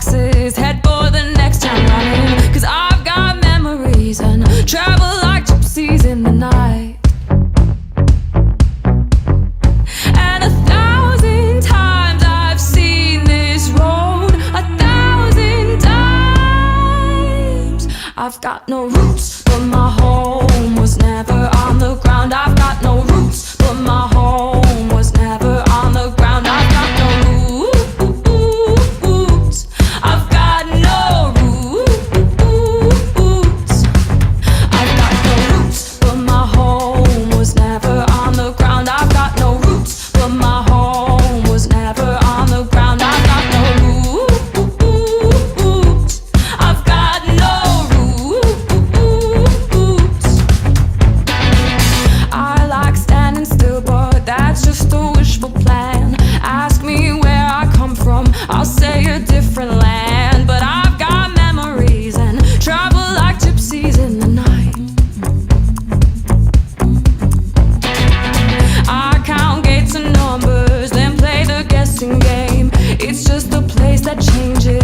boxes, head for the next town running. 'Cause I've got memories and travel like gypsies in the night. And 1,000 times I've seen this road, 1,000 times. I've got no roots, but my home was never on the ground. I've got no roots, but my home was never on the ground. I've got no roots. I've got no roots. I've got no roots, but my home was never on the ground. I've got no roots, but my home was never on the ground. I've got no roots. I've got no roots. I like standing still, but that's just a wishful plan. Ask me where I come from, I'll say a different land. But I've got memories and travel like gypsies in the night. I count gates and numbers, then play the guessing game. It's just a place that changes